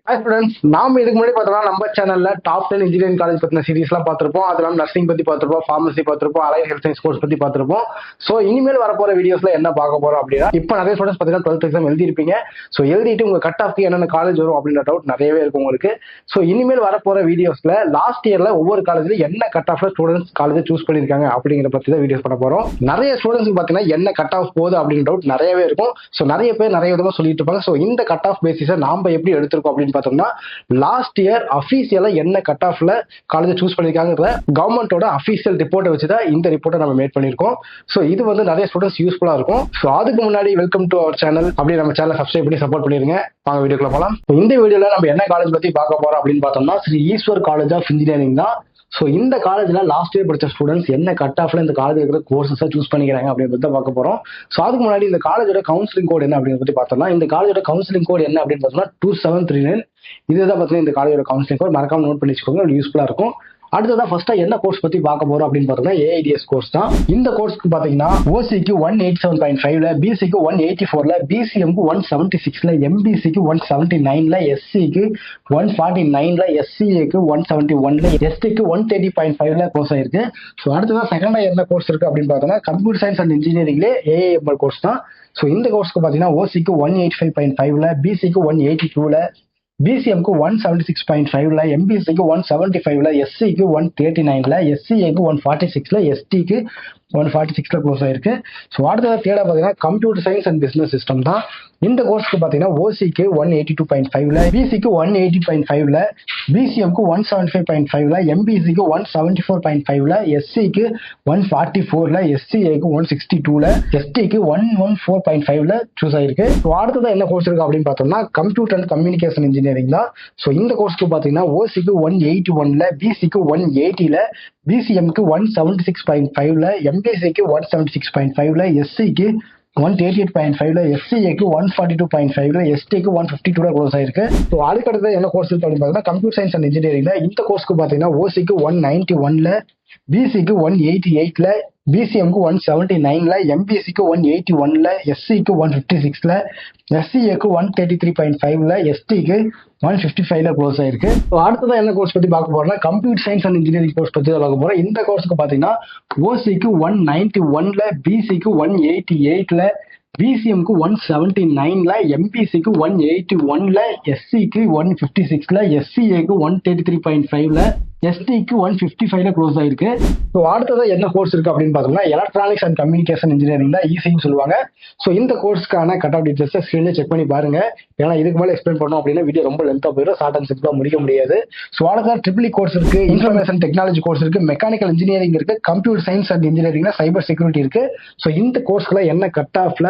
Hi students, நாம இதுக்கு முன்னாடி பார்த்தோம்னா நம்ம சேனல்ல டாப் 10 இன்ஜினியரிங் காலேஜ் பத்தின சீரிஸ்லாம் பார்த்திருப்போம். அதெல்லாம் நர்சிங் பத்தி பார்த்திருப்போம், ஃபார்மசி பார்த்திருப்போம், அலைட் ஹெல்த் சயின்ஸ் கோர்ஸ் பத்தி பார்த்திருப்போம். ஸோ இனிமேல் வரப்போற வீடியோஸ்ல என்ன பார்க்க போறோம் அப்படின்னா, இப்போ நிறைய ஸ்டூடெண்ட்ஸ் பார்த்தீங்கன்னா 12th எக்ஸாம் எழுதிருப்பீங்க. ஸோ எழுதிட்டு உங்க கட் ஆஃப்க்கு என்னென்ன காலேஜ் வரும் அப்படின்ற டவுட் நிறையவே இருக்கும் உங்களுக்கு. ஸோ இனிமேல் வரப்போற வீடியோஸ்ல லாஸ்ட் இயர்ல ஒவ்வொரு காலேஜ்ல என்ன கட் ஆஃப்ல ஸ்டூடெண்ட்ஸ் காலேஜ் சூஸ் பண்ணிருக்காங்க அப்படிங்கிற பத்தி தான் வீடியோஸ் பண்ண போறோம். நிறைய ஸ்டூடெண்ட்ஸ் பார்த்தீங்கன்னா என்ன கட் ஆஃப் போகுது அப்படின்ற டவுட் நிறையவே இருக்கும். ஸோ நிறைய பேர் நிறைய விதமா சொல்லிட்டு இருப்பாங்க. ஸோ இந்த கட் ஆஃப் பேசிஸை நாம எப்படி எடுத்திருக்கோம் அப்படின்னு பார்த்தோம்னா, லாஸ்ட் இயர் அபிஷியலா என்ன கட் ஆஃப்ல காலேஜ் சூஸ் பண்ணிருக்காங்க கவர்மெண்டோட அபிஷியல் ரிப்போர்ட்டை வச்சுதான் இந்த ரிப்போர்ட்டை நம்ம மேட் பண்ணிருக்கோம். சோ இது வந்து நிறைய ஸ்டூடெண்ட்ஸ் யூஸ்ஃபுல்லா இருக்கும். சோ அதுக்கு முன்னாடி வெல்கம் டு அவர் சேனல், அப்படியே நம்ம சேனலை சப்ஸ்கிரைப் பண்ணி சப்போர்ட் பண்ணிருங்க. வாங்க வீடியோக்குள்ள போலாம். இந்த வீடியோல நம்ம என்ன காலேஜ் பத்தி பார்க்க போறோம் அப்படின்னு பார்த்தோம்னா, Sri Eshwar college of engineering தான். ஸோ இந்த காலேஜ்ல லாஸ்ட் இயர் படிச்ச ஸ்டூடெண்ட்ஸ் என்ன கட் ஆஃப்ல இந்த காலேஜ் இருக்கிற கோர்சஸை சூஸ் பண்ணிக்கிறாங்க அப்படின்னு பார்க்க போறோம். ஸோ அதுக்கு முன்னாடி இந்த காலேஜோட கவுன்சிலிங் கோட் என்ன அப்படின்னு பத்தி பார்த்தோம்னா, இந்த காலேஜோட கவுன்சிலிங் கோட் என்ன அப்படின்னு பார்த்தோம்னா 2739. இதுதான் பார்த்தீங்கன்னா இந்த காலேஜோட கவுன்சிலிங் கோட். மறக்காம நோட் பண்ணி வச்சுக்கோங்க, யூஸ்ஃபுல்லா இருக்கும். அடுத்ததான் ஃபர்ஸ்டா என்ன கோர்ஸ் பத்தி பார்க்க போறோம் அப்படின்னு பார்த்தோம்னா, ஏஐடிஎஸ் கோர்ஸ் தான். இந்த கோர்ஸ்க்கு பாத்தீங்கன்னா ஓசிக்கு 187.5ல, பிசிக்கு 184ல, பிசிஎம்க்கு 176ல, எம்பிசிக்கு 179ல, எஸ்சிக்கு 149ல, எஸ்சிஏக்கு 171ல, எஸ்டிக்கு 130.5ல கோர்ஸ் ஆயிருக்கு. ஸோ அடுத்ததான் செகண்டா என்ன கோர்ஸ் இருக்கு அப்படின்னு பார்த்தோம்னா, கம்ப்யூட்டர் சயின்ஸ் அண்ட் இன்ஜினியரிங்ல ஏஐஎம்எல் கோர்ஸ் தான். ஸோ இந்த கோர்ஸ்க்கு பாத்தீங்கன்னா ஓசிக்கு 185.5ல, பிசிக்கு 182ல, பிசிஎம்க்கு 176.5ல, எம்பிசிக்கு 175ல, எஸ்சிக்கு 139ல, எஸ்சிஏக்கு 146ல, எஸ்டிக்கு 146ல க்ளோஸ் ஆயிருக்கு. ஸோ அடுத்தது தேர்டா பார்த்தீங்கன்னா computer science and business system தான். இந்த கோர்ஸ்க்கு பார்த்தீங்கன்னா ஓசிக்கு 182.5ல, பிசிக்கு 180.5ல, பிசிஎம்க்கு 175.5ல, எம்பிசிக்கு 174.5ல, எஸ்சிக்கு 144ல, எஸ்சிஏக்கு 162ல, எஸ்டிக்கு 114.5ல சூஸ் ஆயிருக்கு. ஸோ அடுத்தது என்ன கோர்ஸ் இருக்கு அப்படின்னு பார்த்தோம்னா, கம்ப்யூட்டர் அண்ட் கம்யூனிகேஷன் இன்ஜினியரிங் தான். ஸோ இந்த கோர்ஸ்க்கு பார்த்தீங்கன்னா ஓசிக்கு 181ல, பிசிக்கு 180ல, பிசிஎம்க்கு 176.5ல, எம்பிசிக்கு 176.5ல, எஸ்சிக்கு 188.5ல, எஸ்சிஏக்கு 142.5ல, எஸ்டிக்கு 152ல க்ளோஸ் ஆயிருக்கு. ஸோ அதுக்கடுத்து என்ன கோர்ஸ் இருக்கு அப்படின்னு பார்த்தீங்கன்னா, கம்ப்யூட்டர் சயின்ஸ் அண்ட் இன்ஜினியரிங்ல இந்த கோர்ஸ்க்கு பார்த்தீங்கன்னா ஓசிக்கு 191ல, பிசிக்கு 188ல, பிசிஎம்க்கு 179ல, எம்பிசிக்கு 181ல, எஸ்சிக்கு 156ல, எஸ்சிஏக்கு 133.5ல, எஸ்டிக்கு 155ல க்ளோஸ் ஆயிருக்கு. ஸோ அடுத்ததான் என்ன கோர்ஸ் பத்தி பார்க்க போறோம்னா, computer science and engineering course பத்தி தான் பார்க்க போறோம். இந்த கோர்ஸ்க்கு பாத்தீங்கன்னா ஓசிக்கு 191ல, பிசிக்கு 188ல, பிசிஎம்க்கு 179ல, எம்பிசிக்கு 181ல, எஸ்சிக்கு 156ல, எஸ்சிஏக்கு 133.5ல, எஸ்டிக்கு 155ல க்ளோஸ் ஆயிருக்கு. ஸோ அடுத்ததான் என்ன கோர்ஸ் இருக்கு அப்படின்னு பார்த்தோம்னா, எலக்ட்ரானிக்ஸ் அண்ட் கம்யூனிகேஷன் இன்ஜினியரிங் தான், ஈஸின்னு சொல்லுவாங்க. ஸோ இந்த கோர்ஸ்க்கான கட் ஆஃப் டீடைல்ஸ் ஸ்கிரீன்ல செக் பண்ணி பாருங்க. ஏன்னா இதுக்கு மேலே எக்ஸ்பிளைன் பண்ணோம் அப்படின்னா வீடியோ ரொம்ப லென்த்தா போயிடும், ஷார்ட் அண்ட் சிம்பிளா முடிக்க முடியாது. ஸோ அடுத்ததான் ட்ரிபிள் கோர்ஸ் இருக்கு, இன்ஃபர்மேஷன் டெக்னாலஜி கோர்ஸ் இருக்கு, மெக்கானிக்கல் இன்ஜினியரிங் இருக்கு, கம்ப்யூட்டர் சயின்ஸ் அண்ட் இன்ஜினியரிங்ல சைபர் செக்யூரிட்டி இருக்கு. ஸோ இந்த கோர்ஸ்ல என்ன கட் ஆஃப்ல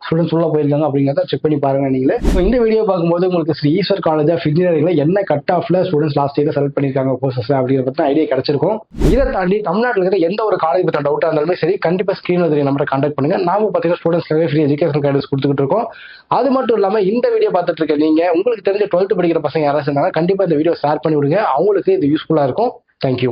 ஸ்டூடெண்ட்ஸ் உள்ள போயிருக்காங்க அப்படிங்கிறத செக் பண்ணி பாருங்க நீங்களே. இந்த வீடியோ பார்க்கும்போது உங்களுக்கு ஸ்ரீ ஈஸ்வர் காலேஜ் ஆஃப் இன்ஜினியரிங்ல என்ன கட் ஆஃப்ல ஸ்டூடெண்ட்ஸ் லாஸ்ட் இயர் செலக்ட் பண்ணிருக்காங்க கோர்சஸ் அப்படிங்கிற பத்தி ஐடியா கிடைச்சிருக்கும். இதை தாண்டி தமிழ்நாட்டில் இருக்கிற எந்த ஒரு காலேஜ் பத்தி டவுட்டா இருந்தாலுமே சரி, கண்டிப்பா ஸ்கிரீன்ல தெரிய நம்பரை கான்டாக்ட் பண்ணுங்க. நாம பாத்தீங்கன்னா ஸ்டூடெண்ட்ஸ்க்காக ஃப்ரீ எஜுகேஷன் கைடன்ஸ் கொடுத்துட்டு இருக்கோம். அது மட்டும் இல்லாம இந்த வீடியோ பார்த்துட்டு இருக்க நீங்க உங்களுக்கு தெரிஞ்ச 12th படிக்கிற பசங்க யாராவது இருந்தாலும் கண்டிப்பா இந்த வீடியோ ஷேர் பண்ணி விடுங்க, அவங்களுக்கு இது யூஸ்ஃபுல்லா இருக்கும். தேங்க்யூ.